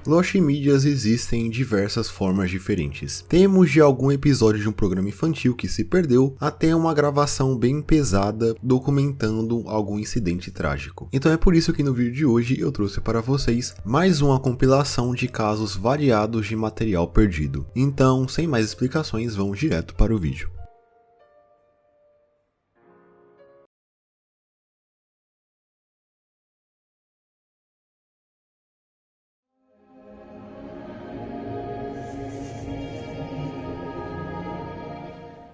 Lost Medias existem em diversas formas diferentes. Temos de algum episódio de um programa infantil que se perdeu, até uma gravação bem pesada documentando algum incidente trágico. Então é por isso que no vídeo de hoje eu trouxe para vocês mais uma compilação de casos variados de material perdido. Então, sem mais explicações, vamos direto para o vídeo.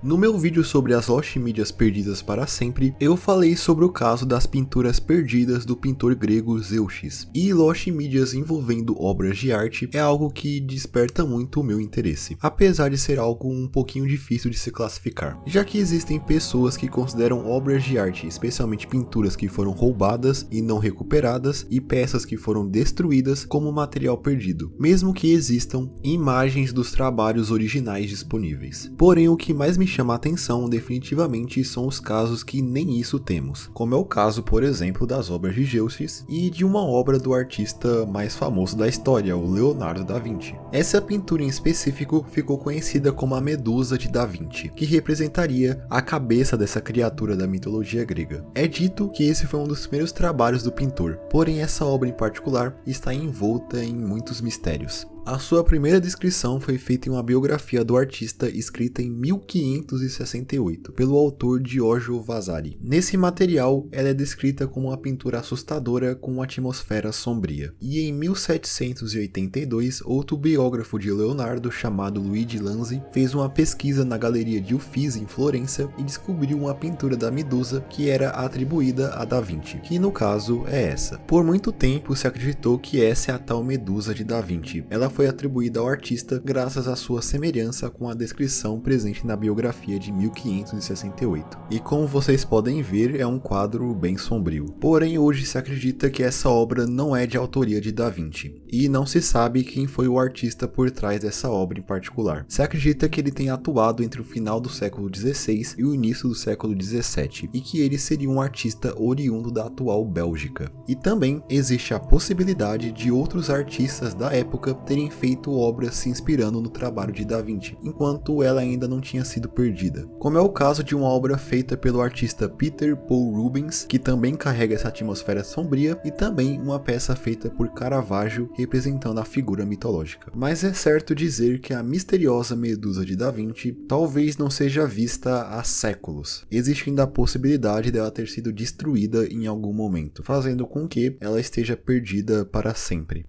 No meu vídeo sobre as Lost Medias perdidas para sempre, eu falei sobre o caso das pinturas perdidas do pintor grego Zeuxis. E Lost Medias envolvendo obras de arte é algo que desperta muito o meu interesse, apesar de ser algo um pouquinho difícil de se classificar, já que existem pessoas que consideram obras de arte, especialmente pinturas que foram roubadas e não recuperadas e peças que foram destruídas, como material perdido, mesmo que existam imagens dos trabalhos originais disponíveis. Porém, o que mais me chama a atenção definitivamente são os casos que nem isso temos, como é o caso, por exemplo, das obras de Zeuxis e de uma obra do artista mais famoso da história, o Leonardo da Vinci. Essa pintura em específico ficou conhecida como a Medusa de Da Vinci, que representaria a cabeça dessa criatura da mitologia grega. É dito que esse foi um dos primeiros trabalhos do pintor, porém essa obra em particular está envolta em muitos mistérios. A sua primeira descrição foi feita em uma biografia do artista escrita em 1568, pelo autor Giorgio Vasari. Nesse material, ela é descrita como uma pintura assustadora com uma atmosfera sombria. E em 1782, outro biógrafo de Leonardo, chamado Luigi Lanzi, fez uma pesquisa na Galeria de Uffizi, em Florença, e descobriu uma pintura da Medusa que era atribuída a Da Vinci, que no caso é essa. Por muito tempo se acreditou que essa é a tal Medusa de Da Vinci. Ela foi atribuída ao artista graças à sua semelhança com a descrição presente na biografia de 1568. E como vocês podem ver, é um quadro bem sombrio. Porém, hoje se acredita que essa obra não é de autoria de Da Vinci, e não se sabe quem foi o artista por trás dessa obra em particular. Se acredita que ele tenha atuado entre o final do século XVI e o início do século XVII, e que ele seria um artista oriundo da atual Bélgica. E também existe a possibilidade de outros artistas da época terem feito obras se inspirando no trabalho de Da Vinci, enquanto ela ainda não tinha sido perdida. Como é o caso de uma obra feita pelo artista Peter Paul Rubens, que também carrega essa atmosfera sombria, e também uma peça feita por Caravaggio representando a figura mitológica. Mas é certo dizer que a misteriosa Medusa de Da Vinci talvez não seja vista há séculos, existindo a possibilidade dela ter sido destruída em algum momento, fazendo com que ela esteja perdida para sempre.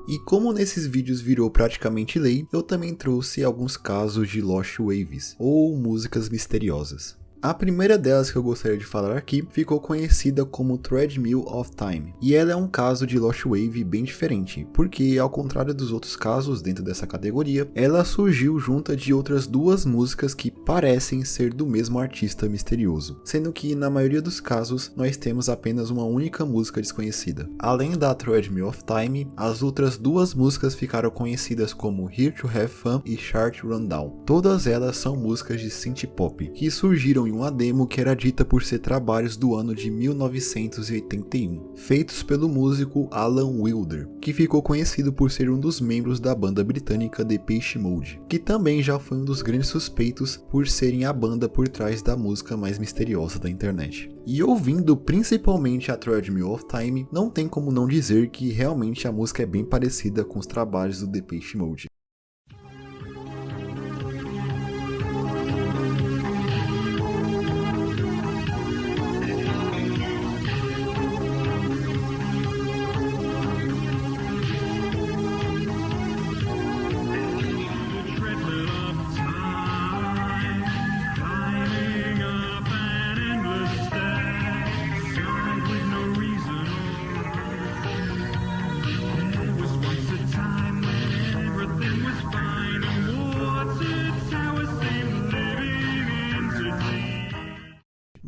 E como nesses vídeos virou praticamente lei, eu também trouxe alguns casos de Lost Waves, ou músicas misteriosas. A primeira delas que eu gostaria de falar aqui ficou conhecida como Treadmill of Time, e ela é um caso de Lost Wave bem diferente, porque ao contrário dos outros casos dentro dessa categoria, ela surgiu junto de outras duas músicas que parecem ser do mesmo artista misterioso, sendo que na maioria dos casos nós temos apenas uma única música desconhecida. Além da Treadmill of Time, as outras duas músicas ficaram conhecidas como Here to Have Fun e Chart Rundown. Todas elas são músicas de synth pop, que surgiram em uma demo que era dita por ser trabalhos do ano de 1981, feitos pelo músico Alan Wilder, que ficou conhecido por ser um dos membros da banda britânica Depeche Mode, que também já foi um dos grandes suspeitos por serem a banda por trás da música mais misteriosa da internet. E ouvindo principalmente a Treadmill of Time, não tem como não dizer que realmente a música é bem parecida com os trabalhos do Depeche Mode.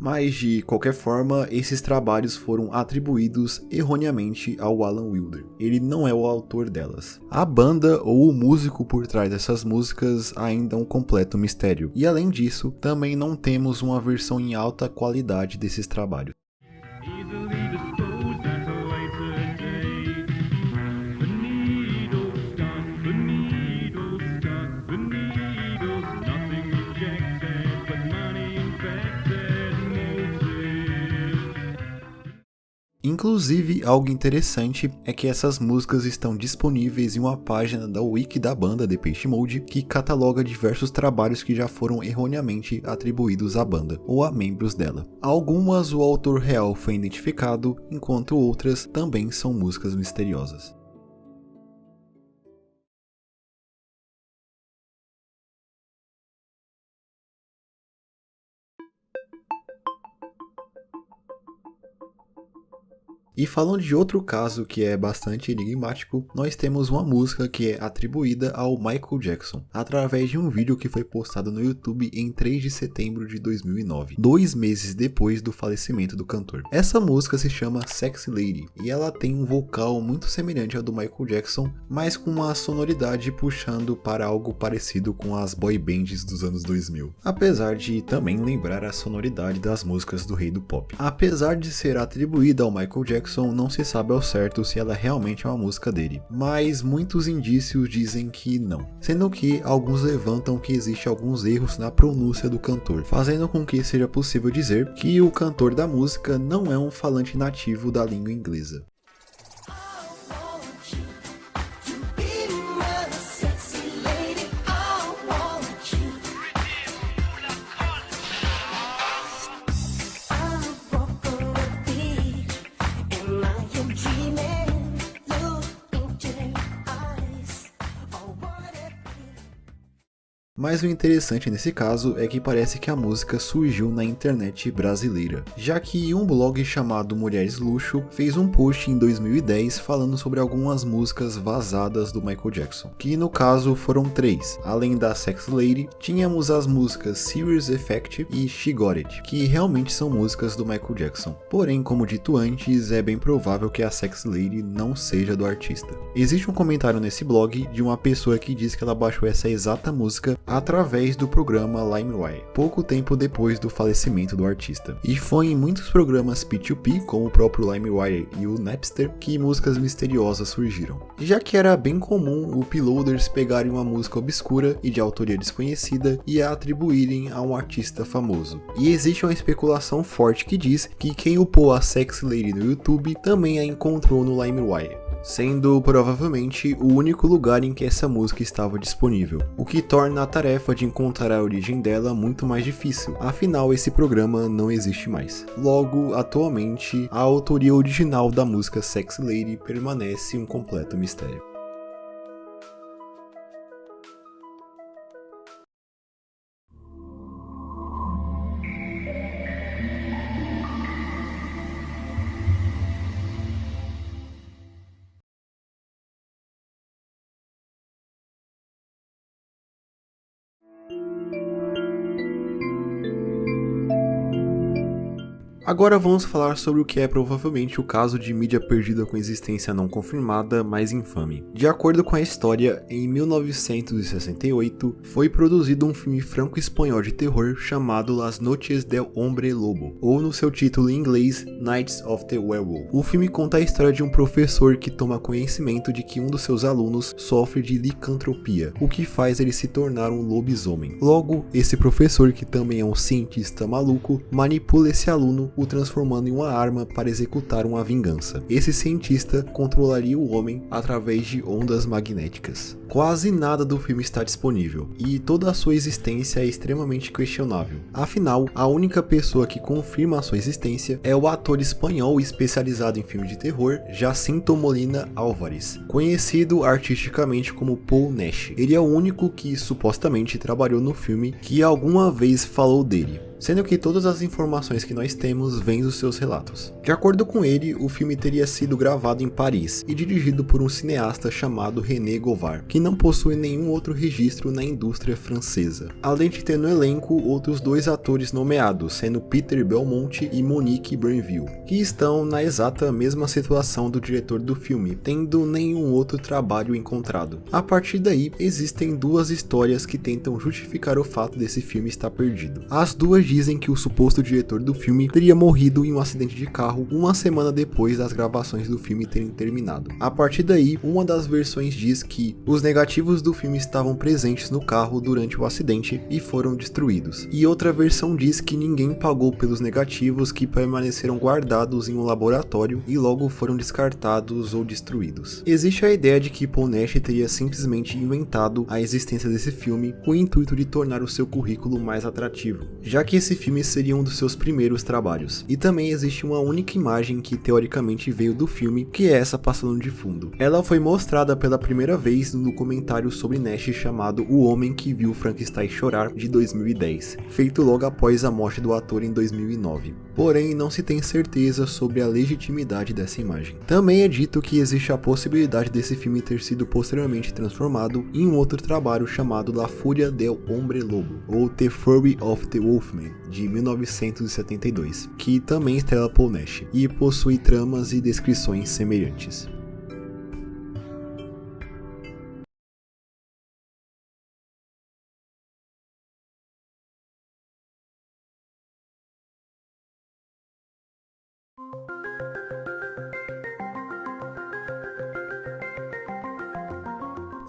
Mas de qualquer forma, esses trabalhos foram atribuídos erroneamente ao Alan Wilder. Ele não é o autor delas. A banda ou o músico por trás dessas músicas ainda é um completo mistério. E além disso, também não temos uma versão em alta qualidade desses trabalhos. Inclusive, algo interessante é que essas músicas estão disponíveis em uma página da wiki da banda Depeche Mode que cataloga diversos trabalhos que já foram erroneamente atribuídos à banda ou a membros dela. Algumas o autor real foi identificado, enquanto outras também são músicas misteriosas. E falando de outro caso que é bastante enigmático, nós temos uma música que é atribuída ao Michael Jackson, através de um vídeo que foi postado no YouTube em 3 de setembro de 2009, 2 meses depois do falecimento do cantor. Essa música se chama Sexy Lady, e ela tem um vocal muito semelhante ao do Michael Jackson, mas com uma sonoridade puxando para algo parecido com as boy bands dos anos 2000, apesar de também lembrar a sonoridade das músicas do rei do pop. Apesar de ser atribuída ao Michael Jackson, não se sabe ao certo se ela realmente é uma música dele, mas muitos indícios dizem que não, sendo que alguns levantam que existe alguns erros na pronúncia do cantor, fazendo com que seja possível dizer que o cantor da música não é um falante nativo da língua inglesa. Mas o interessante nesse caso é que parece que a música surgiu na internet brasileira, já que um blog chamado Mulheres Luxo fez um post em 2010 falando sobre algumas músicas vazadas do Michael Jackson, que no caso foram 3. Além da Sexy Lady, tínhamos as músicas Serious Effect e She Got It, que realmente são músicas do Michael Jackson. Porém, como dito antes, é bem provável que a Sexy Lady não seja do artista. Existe um comentário nesse blog de uma pessoa que diz que ela baixou essa exata música através do programa LimeWire, pouco tempo depois do falecimento do artista. E foi em muitos programas P2P, como o próprio LimeWire e o Napster, que músicas misteriosas surgiram. Já que era bem comum o uploaders pegarem uma música obscura e de autoria desconhecida e a atribuírem a um artista famoso. E existe uma especulação forte que diz que quem upou a Sexy Lady no YouTube também a encontrou no LimeWire, sendo provavelmente o único lugar em que essa música estava disponível, o que torna a tarefa de encontrar a origem dela muito mais difícil, afinal esse programa não existe mais. Logo, atualmente, a autoria original da música Sexy Lady permanece um completo mistério. Agora vamos falar sobre o que é provavelmente o caso de mídia perdida com existência não confirmada, mais infame. De acordo com a história, em 1968 foi produzido um filme franco-espanhol de terror chamado Las Noches del Hombre Lobo, ou no seu título em inglês, Nights of the Werewolf. O filme conta a história de um professor que toma conhecimento de que um dos seus alunos sofre de licantropia, o que faz ele se tornar um lobisomem. Logo, esse professor, que também é um cientista maluco, manipula esse aluno, o transformando em uma arma para executar uma vingança. Esse cientista controlaria o homem através de ondas magnéticas. Quase nada do filme está disponível, e toda a sua existência é extremamente questionável. Afinal, a única pessoa que confirma a sua existência é o ator espanhol especializado em filmes de terror, Jacinto Molina Álvares, conhecido artisticamente como Paul Nash. Ele é o único que supostamente trabalhou no filme que alguma vez falou dele. sendo que todas as informações que nós temos vêm dos seus relatos. De acordo com ele, o filme teria sido gravado em Paris e dirigido por um cineasta chamado René Govard, que não possui nenhum outro registro na indústria francesa, além de ter no elenco outros 2 atores nomeados, sendo Peter Belmonte e Monique Brenville, que estão na exata mesma situação do diretor do filme, tendo nenhum outro trabalho encontrado. A partir daí, existem 2 histórias que tentam justificar o fato desse filme estar perdido. As 2 dizem que o suposto diretor do filme teria morrido em um acidente de carro uma semana depois das gravações do filme terem terminado. A partir daí, uma das versões diz que os negativos do filme estavam presentes no carro durante o acidente e foram destruídos. E outra versão diz que ninguém pagou pelos negativos que permaneceram guardados em um laboratório e logo foram descartados ou destruídos. Existe a ideia de que Paul Nash teria simplesmente inventado a existência desse filme com o intuito de tornar o seu currículo mais atrativo, já que esse filme seria um dos seus primeiros trabalhos. E também existe uma única imagem que teoricamente veio do filme, que é essa passando de fundo. Ela foi mostrada pela primeira vez no documentário sobre Nash chamado O Homem que Viu Frankenstein Chorar, de 2010, feito logo após a morte do ator em 2009. Porém, não se tem certeza sobre a legitimidade dessa imagem. Também é dito que existe a possibilidade desse filme ter sido posteriormente transformado em um outro trabalho chamado La Furia del Hombre Lobo, ou The Fury of the Wolfman, de 1972, que também estrela Paul Nash, e possui tramas e descrições semelhantes.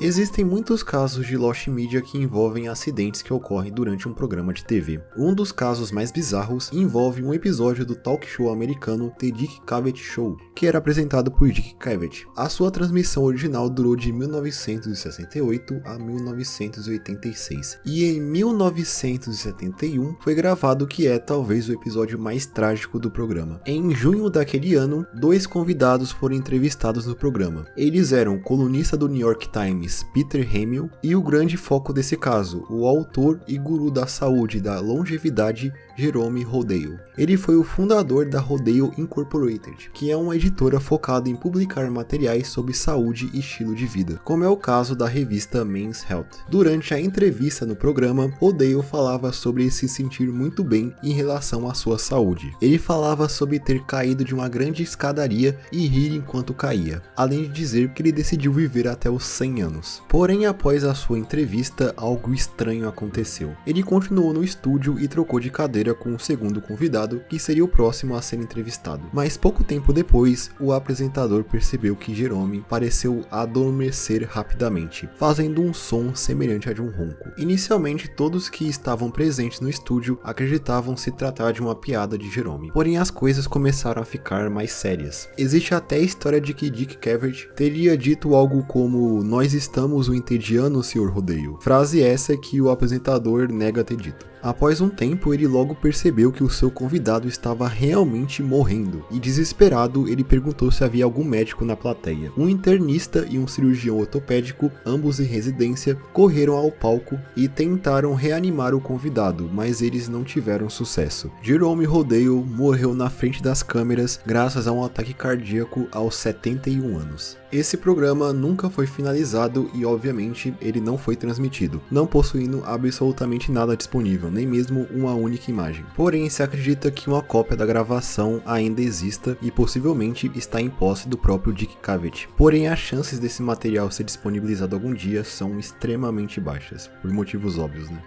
Existem muitos casos de Lost Media que envolvem acidentes que ocorrem durante um programa de TV. Um dos casos mais bizarros envolve um episódio do talk show americano The Dick Cavett Show, que era apresentado por Dick Cavett. A sua transmissão original durou de 1968 a 1986, e em 1971 foi gravado o que é talvez o episódio mais trágico do programa. Em junho daquele ano, 2 convidados foram entrevistados no programa. Eles eram o colunista do New York Times, Peter Hamill, e o grande foco desse caso, o autor e guru da saúde e da longevidade, Jerome Rodale. Ele foi o fundador da Rodale Incorporated, que é uma editora focada em publicar materiais sobre saúde e estilo de vida, como é o caso da revista Men's Health. Durante a entrevista no programa, Rodale falava sobre se sentir muito bem em relação à sua saúde. Ele falava sobre ter caído de uma grande escadaria e rir enquanto caía, além de dizer que ele decidiu viver até os 100 anos. Porém, após a sua entrevista, algo estranho aconteceu. Ele continuou no estúdio e trocou de cadeira com o segundo convidado, que seria o próximo a ser entrevistado. Mas pouco tempo depois, o apresentador percebeu que Jerome pareceu adormecer rapidamente, fazendo um som semelhante a de um ronco. Inicialmente, todos que estavam presentes no estúdio acreditavam se tratar de uma piada de Jerome. Porém, as coisas começaram a ficar mais sérias. Existe até a história de que Dick Cavett teria dito algo como "Nós estamos o entediando, Sr. Rodale", frase essa que o apresentador nega ter dito. Após um tempo, ele logo percebeu que o seu convidado estava realmente morrendo, e desesperado, ele perguntou se havia algum médico na plateia. Um internista e um cirurgião ortopédico, ambos em residência, correram ao palco e tentaram reanimar o convidado, mas eles não tiveram sucesso. Jerome Rodale morreu na frente das câmeras graças a um ataque cardíaco aos 71 anos. Esse programa nunca foi finalizado e, obviamente, ele não foi transmitido, não possuindo absolutamente nada disponível, nem mesmo uma única imagem. Porém, se acredita que uma cópia da gravação ainda exista e possivelmente está em posse do próprio Dick Cavett. Porém, as chances desse material ser disponibilizado algum dia são extremamente baixas, por motivos óbvios, né?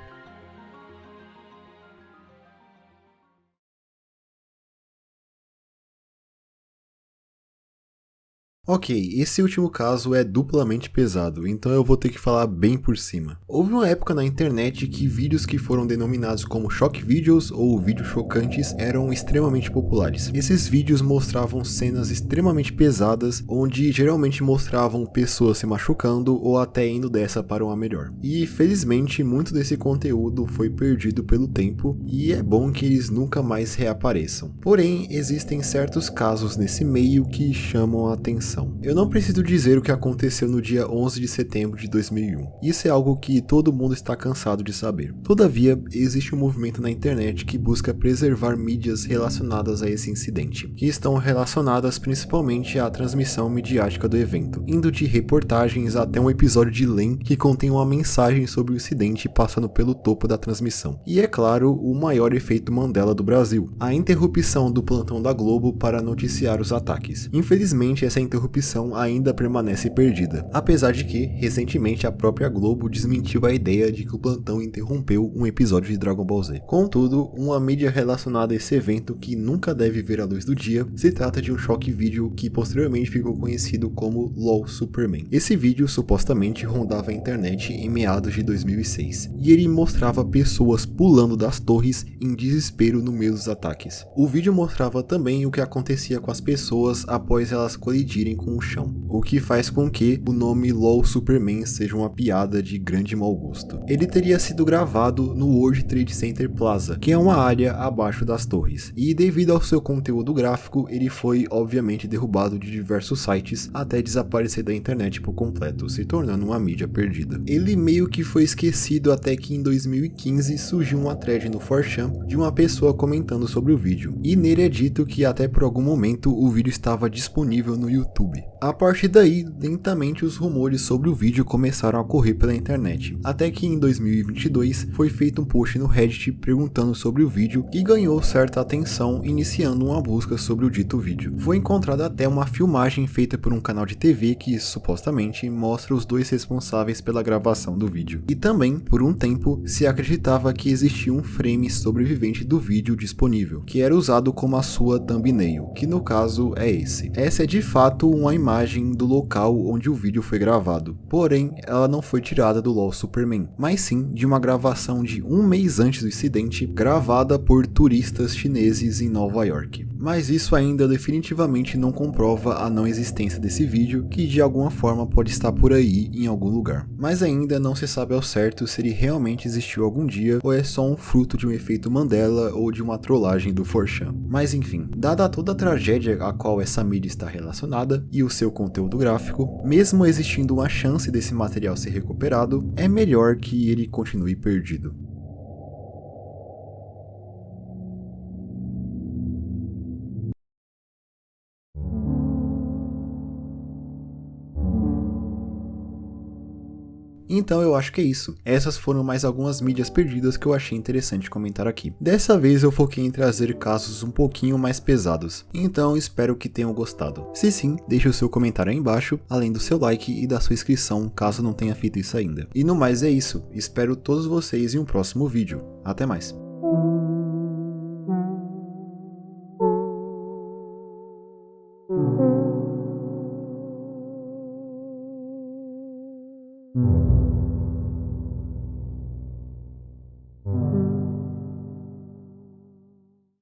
Ok, esse último caso é duplamente pesado, então eu vou ter que falar bem por cima. Houve uma época na internet que vídeos que foram denominados como shock videos ou vídeos chocantes eram extremamente populares. Esses vídeos mostravam cenas extremamente pesadas, onde geralmente mostravam pessoas se machucando ou até indo dessa para uma melhor. E felizmente muito desse conteúdo foi perdido pelo tempo e é bom que eles nunca mais reapareçam. Porém, existem certos casos nesse meio que chamam a atenção. transmissão. Eu não preciso dizer o que aconteceu no dia 11 de setembro de 2001. Isso é algo que todo mundo está cansado de saber. Todavia, existe um movimento na internet que busca preservar mídias relacionadas a esse incidente, que estão relacionadas principalmente à transmissão midiática do evento, indo de reportagens até um episódio de LEM que contém uma mensagem sobre o incidente passando pelo topo da transmissão. E é claro, o maior efeito Mandela do Brasil, a interrupção do plantão da Globo para noticiar os ataques. Infelizmente, essa interrupção ainda permanece perdida, apesar de que, recentemente, a própria Globo desmentiu a ideia de que o plantão interrompeu um episódio de Dragon Ball Z. Contudo, uma mídia relacionada a esse evento que nunca deve ver a luz do dia, se trata de um choque vídeo que posteriormente ficou conhecido como LOL Superman. Esse vídeo supostamente rondava a internet em meados de 2006, e ele mostrava pessoas pulando das torres em desespero no meio dos ataques. O vídeo mostrava também o que acontecia com as pessoas após elas colidirem com o chão, o que faz com que o nome LOL Superman seja uma piada de grande mau gosto. Ele teria sido gravado no World Trade Center Plaza, que é uma área abaixo das torres, e devido ao seu conteúdo gráfico, ele foi obviamente derrubado de diversos sites até desaparecer da internet por completo, se tornando uma mídia perdida. Ele meio que foi esquecido até que em 2015 surgiu uma thread no 4chan de uma pessoa comentando sobre o vídeo, e nele é dito que até por algum momento o vídeo estava disponível no YouTube. A partir daí, lentamente os rumores sobre o vídeo começaram a correr pela internet, até que em 2022 foi feito um post no Reddit perguntando sobre o vídeo e ganhou certa atenção, iniciando uma busca sobre o dito vídeo. Foi encontrada até uma filmagem feita por um canal de TV que supostamente mostra os dois responsáveis pela gravação do vídeo. E também, por um tempo, se acreditava que existia um frame sobrevivente do vídeo disponível, que era usado como a sua thumbnail, que no caso é esse. Essa é de fato uma imagem do local onde o vídeo foi gravado, porém ela não foi tirada do LOL Superman, mas sim de uma gravação de um mês antes do incidente, gravada por turistas chineses em Nova York. Mas isso ainda definitivamente não comprova a não existência desse vídeo, que de alguma forma pode estar por aí em algum lugar. Mas ainda não se sabe ao certo se ele realmente existiu algum dia ou é só um fruto de um efeito Mandela ou de uma trollagem do 4chan. Mas enfim, dada toda a tragédia a qual essa mídia está relacionada e o seu conteúdo gráfico, mesmo existindo uma chance desse material ser recuperado, é melhor que ele continue perdido. Então eu acho que é isso. Essas foram mais algumas mídias perdidas que eu achei interessante comentar aqui. Dessa vez eu foquei em trazer casos um pouquinho mais pesados, então espero que tenham gostado. Se sim, deixe o seu comentário aí embaixo, além do seu like e da sua inscrição, caso não tenha feito isso ainda. E no mais é isso, espero todos vocês em um próximo vídeo. Até mais!